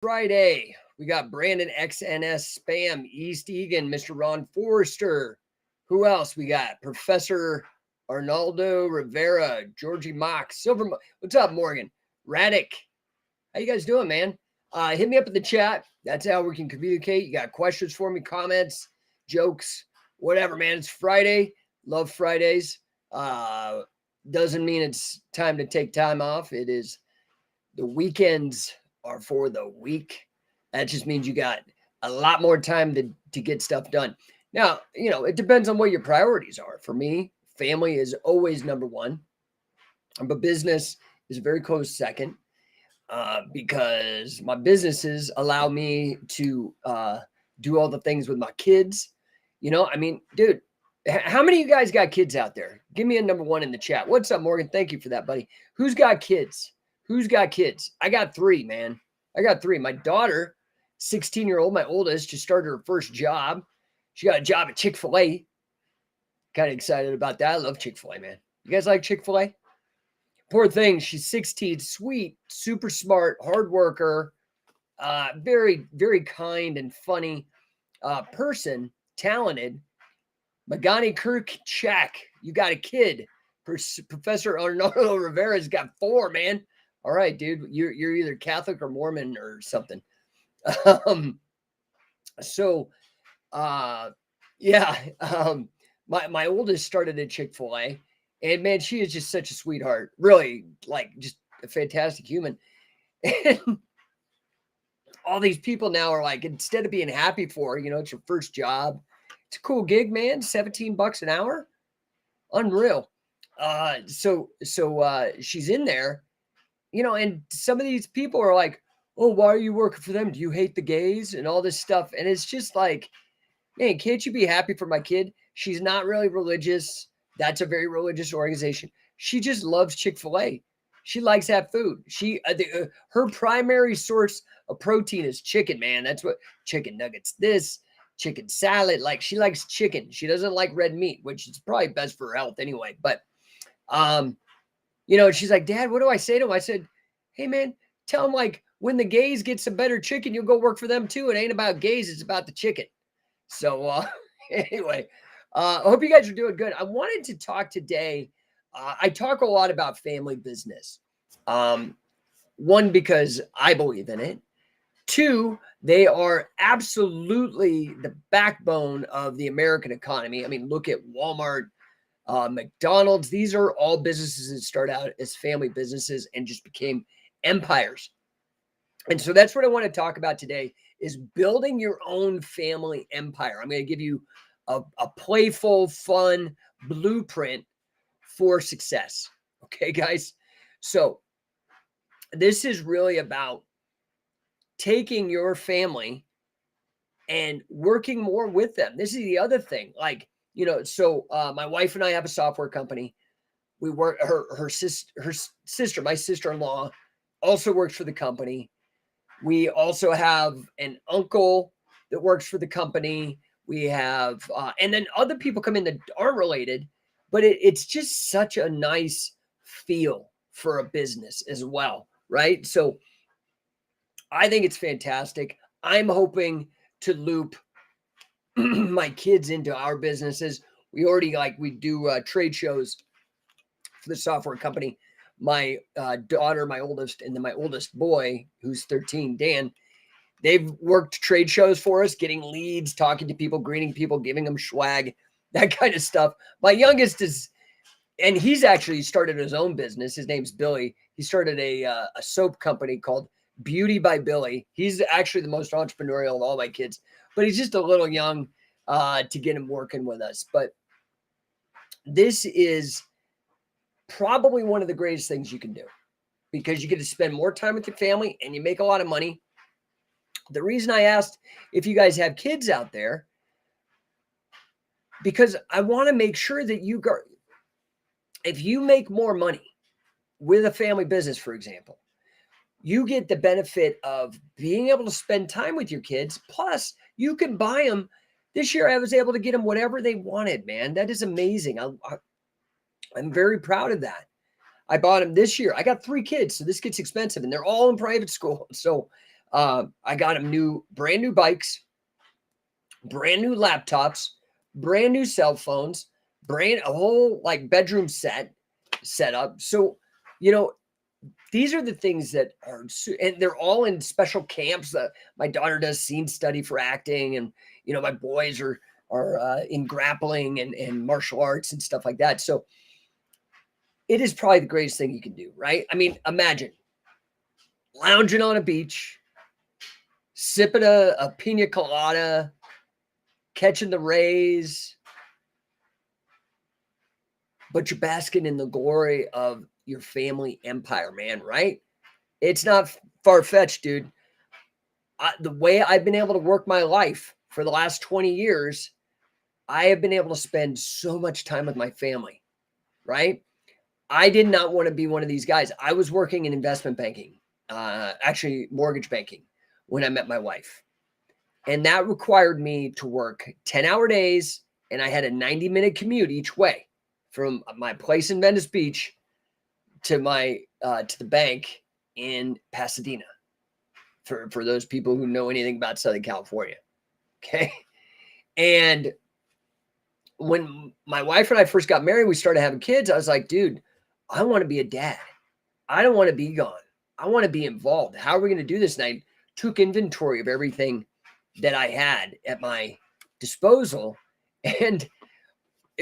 Friday. We got Brandon XNS Spam, East Egan, Mr. Ron Forrester. Who else? We got Professor Arnaldo Rivera, Georgie Mock, Silver. What's up, Morgan? Radic. How you guys doing, man? Hit me up in the chat. That's how we can communicate. You got questions for me, comments, jokes, whatever, man. It's Friday. Love Fridays. Doesn't mean it's time to take time off. It is the weekends are for the week. That just means you got a lot more time to get stuff done. Now, it depends on what your priorities are. For me, family is always number one, but business is a very close second because my businesses allow me to do all the things with my kids. Dude, how many of you guys got kids out there? Give me a number one in the chat. What's up, Morgan? Thank you for that, buddy. Who's got kids? Who's got kids? I got three, man. I got three. My daughter, 16-year-old, my oldest, just started her first job. She got a job at Chick-fil-A. Kind of excited about that. I love Chick-fil-A, man. You guys like Chick-fil-A? Poor thing. She's 16, sweet, super smart, hard worker, very, very kind and funny person, talented. Magani Kirkchak, you got a kid. Professor Arnaldo Rivera's got four, man. All right, dude. You're either Catholic or Mormon or something. My oldest started at Chick-fil-A, and man, she is just such a sweetheart. Really, like, just a fantastic human. And all these people now are like, instead of being happy for her, it's your first job. It's a cool gig, man. $17 an hour. Unreal. So she's in there, and some of these people are like, oh, why are you working for them? Do you hate the gays and all this stuff? And it's just like, man, can't you be happy for my kid? She's not really religious. That's a very religious organization. She just loves Chick-fil-A. She likes that food. Her primary source of protein is chicken, man. That's what chicken nuggets, chicken salad. Like, she likes chicken. She doesn't like red meat, which is probably best for her health anyway. But, she's like, Dad, what do I say to him? I said, hey, man, tell him, like, when the gays get some better chicken, you'll go work for them too. It ain't about gays. It's about the chicken. So anyway, I hope you guys are doing good. I wanted to talk today. I talk a lot about family business. One, because I believe in it. Two, they are absolutely the backbone of the American economy. I mean, look at Walmart, McDonald's. These are all businesses that start out as family businesses and just became empires. And so that's what I want to talk about today is building your own family empire. I'm going to give you a playful, fun blueprint for success. Okay, guys? So this is really about taking your family and working more with them. This is the other thing. Like, my wife and I have a software company. We work, her sister, my sister-in-law, also works for the company. We also have an uncle that works for the company. We have, and then other people come in that aren't related, but it's just such a nice feel for a business as well, right? So I think it's fantastic. I'm hoping to loop my kids into our businesses. We already we do trade shows for the software company. My daughter, my oldest, and then my oldest boy, who's 13, Dan, they've worked trade shows for us, getting leads, talking to people, greeting people, giving them swag, that kind of stuff. My youngest and he's actually started his own business. His name's Billy. He started a soap company called Beauty by Billy. He's actually the most entrepreneurial of all my kids, but he's just a little young to get him working with us. But this is probably one of the greatest things you can do because you get to spend more time with your family and you make a lot of money. The reason I asked if you guys have kids out there, because I want to make sure that if you make more money with a family business, for example, you get the benefit of being able to spend time with your kids. Plus, you can buy them. This year, I was able to get them whatever they wanted, man. That is amazing. I'm very proud of that. I bought them this year. I got 3 kids, so this gets expensive, and they're all in private school. So I got them brand new bikes, brand new laptops, brand new cell phones, a whole like bedroom set up. So, you know, these are the things that are, and they're all in special camps. My daughter does scene study for acting, and you know, my boys are in grappling and martial arts and stuff like that. So it is probably the greatest thing you can do, right? I mean, imagine lounging on a beach, sipping a pina colada, catching the rays, but you're basking in the glory of your family empire, man, right? It's not far-fetched, dude. The way I've been able to work my life for the last 20 years, I have been able to spend so much time with my family, right? I did not want to be one of these guys. I was working in investment banking, actually mortgage banking, when I met my wife. And that required me to work 10-hour days, and I had a 90-minute commute each way from my place in Venice Beach to the bank in Pasadena. For those people who know anything about Southern California. Okay. And when my wife and I first got married, we started having kids. I was like, dude, I want to be a dad. I don't want to be gone. I want to be involved. How are we going to do this? And I took inventory of everything that I had at my disposal. And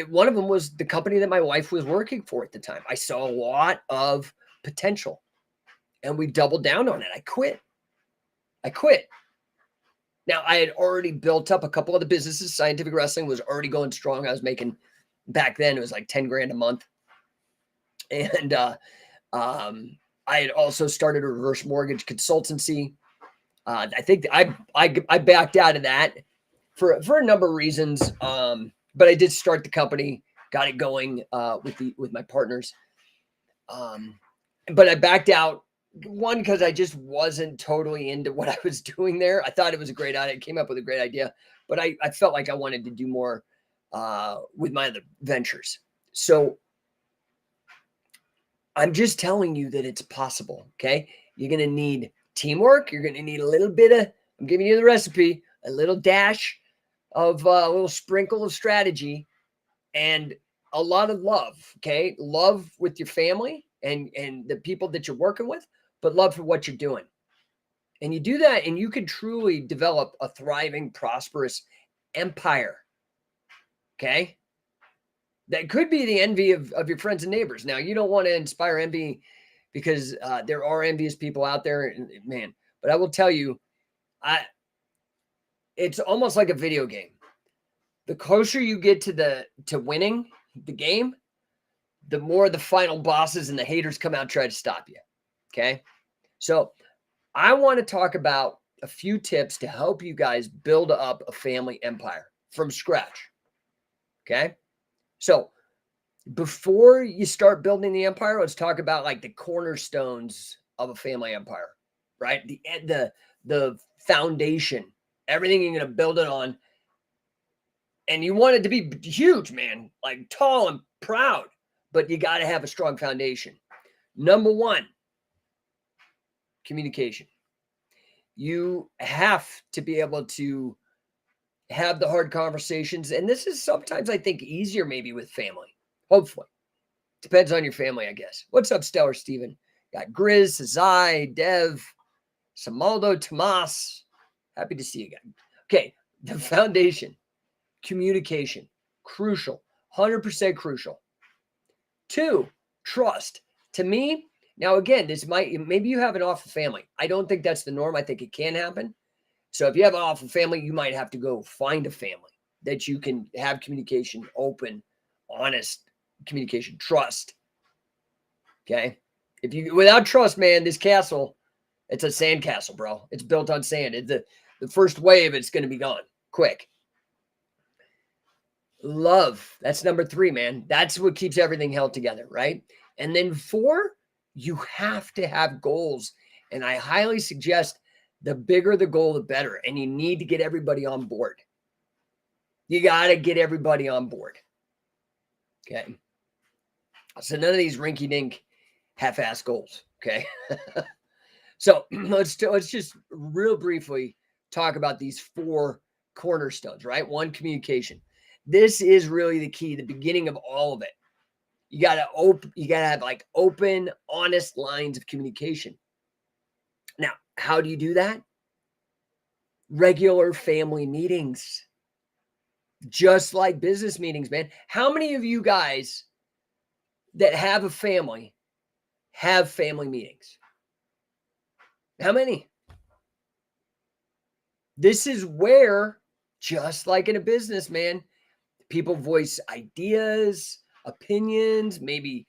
one of them was the company that my wife was working for at the time. I saw a lot of potential, and we doubled down on it. I quit. Now, I had already built up a couple of the businesses. Scientific Wrestling was already going strong. I was making, back then, it was like 10 grand a month. And I had also started a reverse mortgage consultancy. I think I backed out of that for a number of reasons. But I did start the company, got it going with my partners. But I backed out. One, because I just wasn't totally into what I was doing there. I thought it was a great idea. I came up with a great idea, but I felt like I wanted to do more with my other ventures. So I'm just telling you that it's possible, okay? You're going to need teamwork. You're going to need a little bit of, I'm giving you the recipe, a little dash of a little sprinkle of strategy, and a lot of love, okay? Love with your family and the people that you're working with, but love for what you're doing. And you do that, and you can truly develop a thriving, prosperous empire, okay? That could be the envy of your friends and neighbors. Now, you don't want to inspire envy because there are envious people out there, man. But I will tell you, it's almost like a video game. The closer you get to winning the game, the more the final bosses and the haters come out and try to stop you. Okay. So I want to talk about a few tips to help you guys build up a family empire from scratch. Okay. So before you start building the empire, let's talk about like the cornerstones of a family empire, right? The foundation, everything you're going to build it on. And you want it to be huge, man, like tall and proud, but you got to have a strong foundation. Number one, communication. You have to be able to have the hard conversations. And this is sometimes, I think, easier maybe with family. Hopefully. Depends on your family, I guess. What's up, Stellar Steven? Got Grizz, Zai, Dev, Samaldo, Tomas. Happy to see you guys. Okay, the foundation. Communication. Crucial. 100% crucial. 2, trust. To me, now again, maybe you have an awful family. I don't think that's the norm. I think it can happen. So if you have an awful family, you might have to go find a family that you can have communication, open, honest communication, trust. Okay. Without trust, man, this castle, it's a sand castle, bro. It's built on sand. The first wave, it's going to be gone quick. Love. That's number 3, man. That's what keeps everything held together, right? And then 4, you have to have goals. And I highly suggest the bigger the goal, the better. And you need to get everybody on board. You got to get everybody on board. Okay. So none of these rinky-dink half-ass goals. Okay. So let's just real briefly talk about these 4 cornerstones, right? One, communication. This is really the key, the beginning of all of it. You gotta have like open, honest lines of communication. Now, how do you do that? Regular family meetings, just like business meetings, man. How many of you guys that have a family have family meetings? How many? This is where, just like in a business, man, people voice ideas, opinions, maybe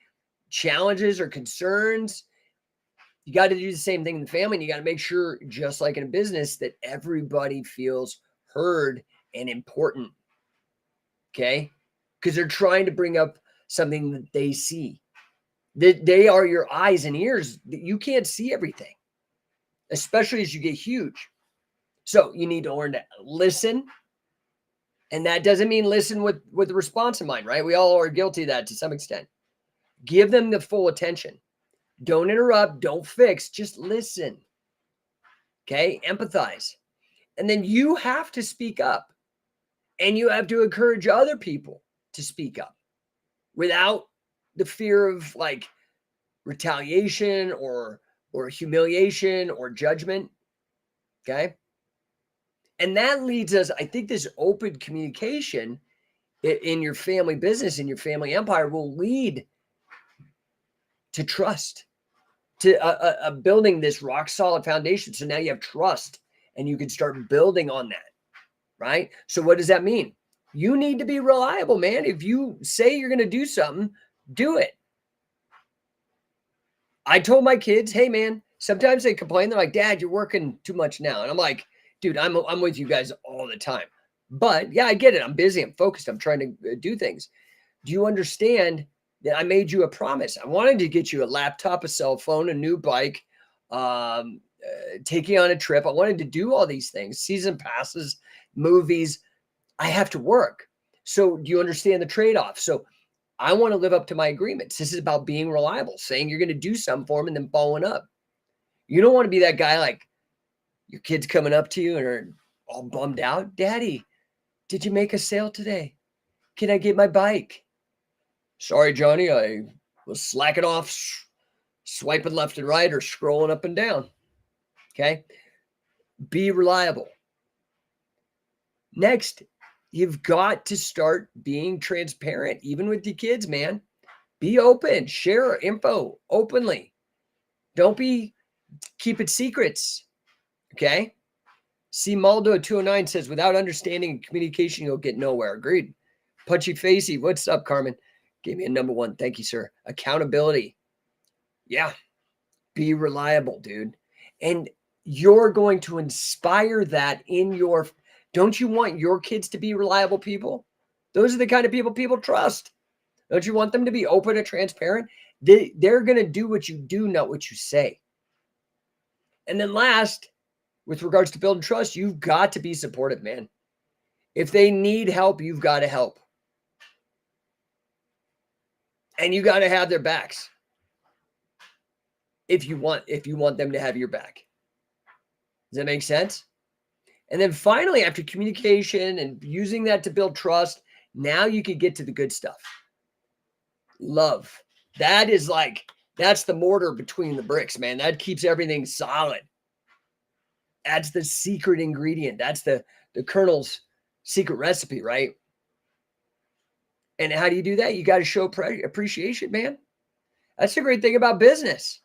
challenges or concerns. You got to do the same thing in the family. And you got to make sure, just like in a business, that everybody feels heard and important. Okay? Because they're trying to bring up something that they see. They are your eyes and ears. You can't see everything, especially as you get huge. So you need to learn to listen. And that doesn't mean listen with a response in mind, right? We all are guilty of that to some extent. Give them the full attention. Don't interrupt. Don't fix. Just listen. Okay? Empathize. And then you have to speak up. And you have to encourage other people to speak up without the fear of like retaliation or humiliation or judgment. Okay? And that leads us, I think this open communication in your family business, in your family empire, will lead to trust, to building this rock solid foundation. So now you have trust and you can start building on that, right? So what does that mean? You need to be reliable, man. If you say you're going to do something, do it. I told my kids, hey, man, sometimes they complain. They're like, Dad, you're working too much now. And I'm like, dude, I'm with you guys all the time. But yeah, I get it. I'm busy. I'm focused. I'm trying to do things. Do you understand that I made you a promise? I wanted to get you a laptop, a cell phone, a new bike, take you on a trip. I wanted to do all these things, season passes, movies. I have to work. So do you understand the trade-off? So I want to live up to my agreements. This is about being reliable, saying you're going to do something for them and then following up. You don't want to be that guy like your kid's coming up to you and are all bummed out. Daddy, did you make a sale today? Can I get my bike? Sorry, Johnny, I was slacking off, swiping left and right or scrolling up and down. Okay? Be reliable. Next, you've got to start being transparent, even with your kids, man. Be open, share info openly. Don't keep it secrets. Okay? See, Maldo 209 says, without understanding and communication, you'll get nowhere. Agreed. Punchy Facey, what's up, Carmen? Gave me a number 1. Thank you, sir. Accountability. Yeah. Be reliable, dude. And you're going to inspire that in your, don't you want your kids to be reliable people? Those are the kind of people trust. Don't you want them to be open and transparent? They're going to do what you do, not what you say. And then last, with regards to building trust, you've got to be supportive, man. If they need help, you've got to help. And you got to have their backs. If you want them to have your back. Does that make sense? And then finally, after communication and using that to build trust, now you can get to the good stuff. Love. That's the mortar between the bricks, man. That keeps everything solid. That's the secret ingredient. That's the Colonel's secret recipe, right? And how do you do that? You got to show appreciation, man. That's the great thing about business.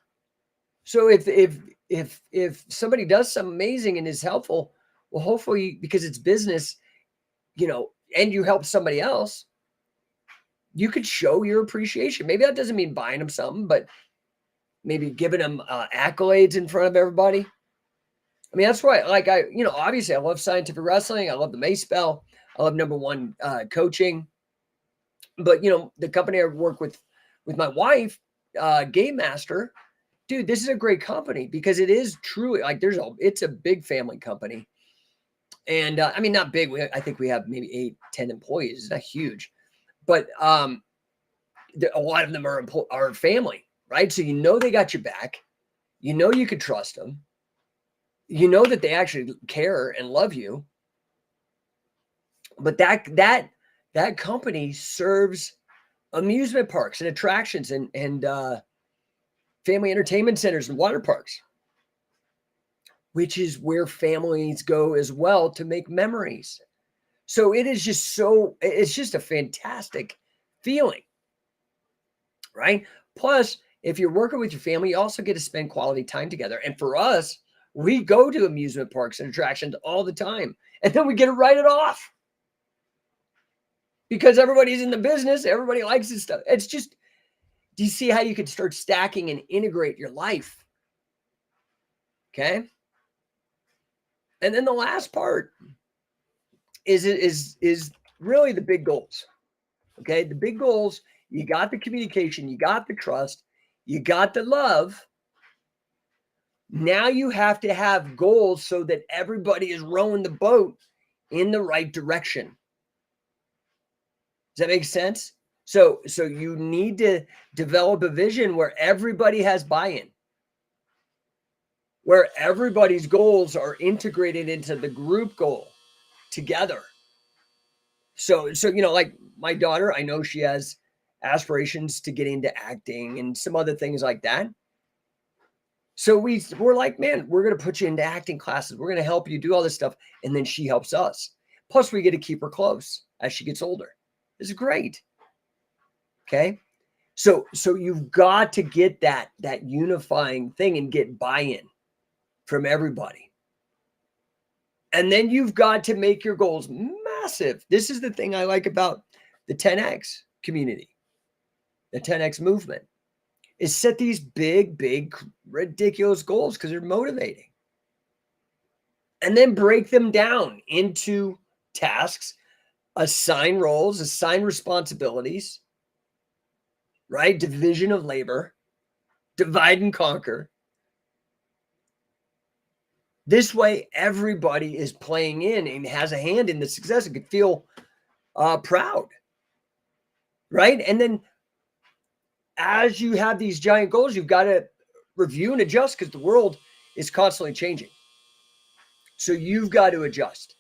So if somebody does something amazing and is helpful, well, hopefully because it's business, and you help somebody else, you could show your appreciation. Maybe that doesn't mean buying them something, but maybe giving them accolades in front of everybody. I mean, that's why, obviously I love scientific wrestling. I love the Mace Bell. I love No1 coaching. But, the company I work with my wife, Game Master, dude, this is a great company because it is truly it's a big family company. And I mean, not big. I think we have maybe 8-10 employees. It's not huge, but a lot of them are family, right? So they got your back. You know you could trust them. You know that they actually care and love you. But that company serves amusement parks and attractions and family entertainment centers and water parks, which is where families go as well to make memories. So it's just a fantastic feeling, right? Plus, if you're working with your family, you also get to spend quality time together. And for us, we go to amusement parks and attractions all the time, and then we get to write it off because everybody's in the business. Everybody likes this stuff. It's just, do you see how you could start stacking and integrate your life? Okay. And then the last part is really the big goals. Okay. The big goals, you got the communication, you got the trust, you got the love. Now you have to have goals so that everybody is rowing the boat in the right direction. Does that make sense? So you need to develop a vision where everybody has buy-in, where everybody's goals are integrated into the group goal together. So like my daughter, I know she has aspirations to get into acting and some other things like that. So we're like, man, we're going to put you into acting classes. We're going to help you do all this stuff. And then she helps us. Plus, we get to keep her close as she gets older. This is great. Okay. So you've got to get that unifying thing and get buy-in from everybody. And then you've got to make your goals massive. This is the thing I like about the 10X community, the 10X movement, is set these big, ridiculous goals because they're motivating. And then break them down into tasks, assign roles, assign responsibilities, right? Division of labor, divide and conquer. This way, everybody is playing in and has a hand in the success and can feel proud, right? And then as you have these giant goals, you've got to review and adjust because the world is constantly changing. So you've got to adjust.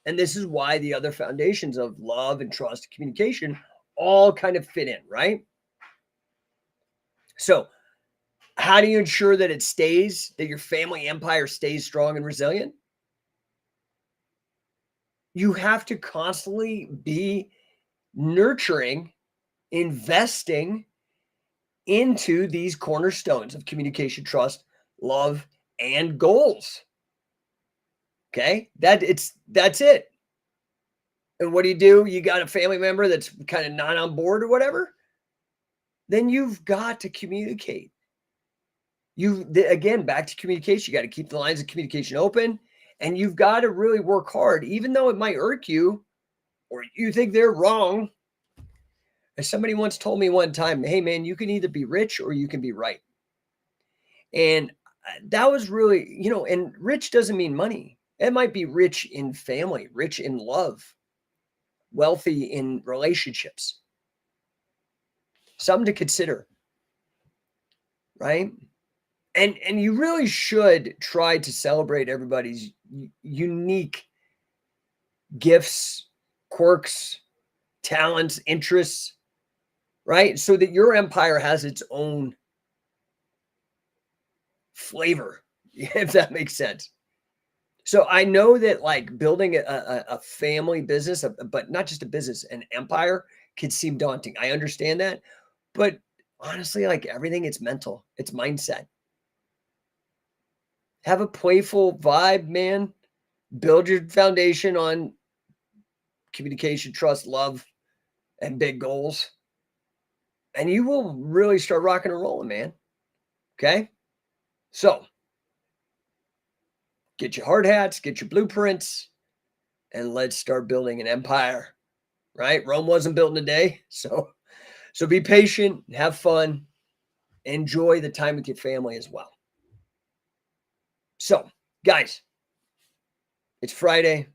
And this is why the other foundations of love and trust and communication all kind of fit in, right? So how do you ensure that that your family empire stays strong and resilient? You have to constantly be nurturing, investing into these cornerstones of communication, trust, love, and goals. Okay, that's it. And what do? You got a family member that's kind of not on board or whatever, then you've got to communicate. Again, back to communication, you got to keep the lines of communication open, and you've got to really work hard, even though it might irk you or you think they're wrong. As somebody once told me one time, hey man, you can either be rich or you can be right. And that was really, and rich doesn't mean money. It might be rich in family, rich in love, wealthy in relationships. Something to consider, right? And you really should try to celebrate everybody's unique gifts, quirks, talents, interests, right? So that your empire has its own flavor, if that makes sense. So I know that like building a family business, but not just a business, an empire can seem daunting. I understand that. But honestly, like everything, it's mental, it's mindset. Have a playful vibe, man. Build your foundation on communication, trust, love, and big goals. And you will really start rocking and rolling, man. Okay? So get your hard hats, get your blueprints, and let's start building an empire, right? Rome wasn't built in a day. So be patient, have fun, enjoy the time with your family as well. So, guys, it's Friday.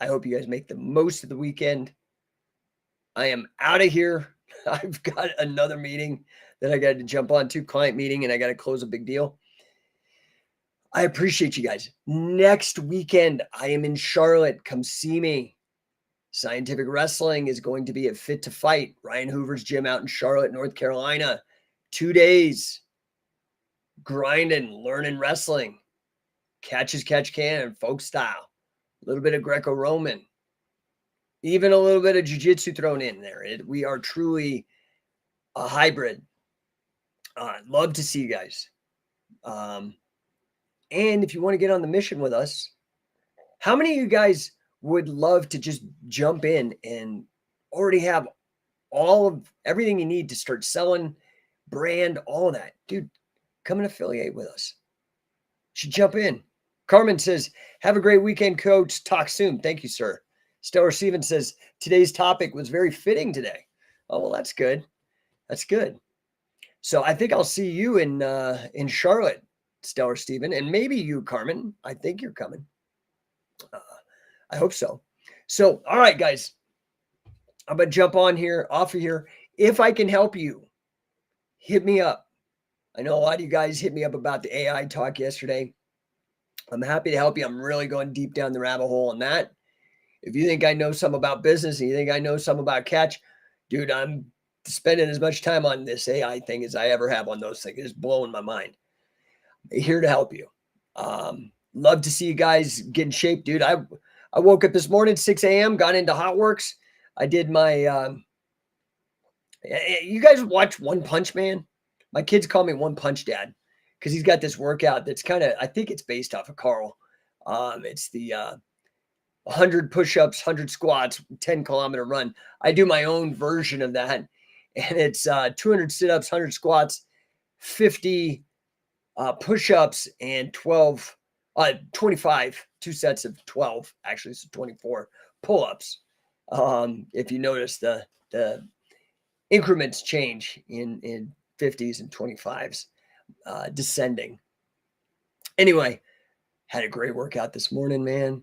I hope you guys make the most of the weekend. I am out of here. I've got another meeting that I got to jump on to, client meeting, and I got to close a big deal. I appreciate you guys. Next weekend, I am in Charlotte. Come see me. Scientific Wrestling is going to be at Fit to Fight, Ryan Hoover's gym out in Charlotte, North Carolina. 2 days grinding, learning wrestling. Catch as catch can, folk style. A little bit of Greco-Roman. Even a little bit of jiu-jitsu thrown in there. We are truly a hybrid. Love to see you guys. And if you want to get on the mission with us, how many of you guys would love to just jump in and already have all of everything you need to start selling, brand, all of that? Dude, come and affiliate with us. Should jump in. Carmen says, have a great weekend, coach. Talk soon. Thank you, sir. Stellar Steven says, today's topic was very fitting today. Oh, well, that's good. That's good. So I think I'll see you in Charlotte, Stellar Steven, and maybe you, Carmen. I think you're coming. I hope so. So, all right, guys, I'm going to jump on here, off of here. If I can help you, hit me up. I know a lot of you guys hit me up about the AI talk yesterday. I'm happy to help you. I'm really going deep down the rabbit hole on that. If you think I know some about business and you think I know some about catch, dude, I'm spending as much time on this AI thing as I ever have on those things. It's blowing my mind. I'm here to help you. Love to see you guys get in shape, dude. I woke up this morning, 6 a.m., got into HotWorks. I did my, you guys watch One Punch Man? My kids call me One Punch Dad because he's got this workout that's kind of, I think it's based off of Carl. It's the 100 push-ups, 100 squats, 10-kilometer run. I do my own version of that, and it's 200 sit-ups, 100 squats, 50 push-ups, and 25, 2 sets of 12, actually, so 24 pull-ups. If you notice, the increments change in 50s and 25s, descending. Anyway, had a great workout this morning, man.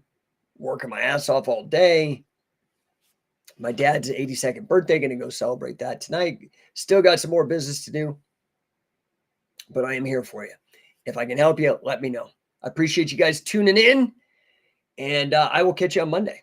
Working my ass off all day. My dad's 82nd birthday, going to go celebrate that tonight. Still got some more business to do, but I am here for you. If I can help you, let me know. I appreciate you guys tuning in, and I will catch you on Monday.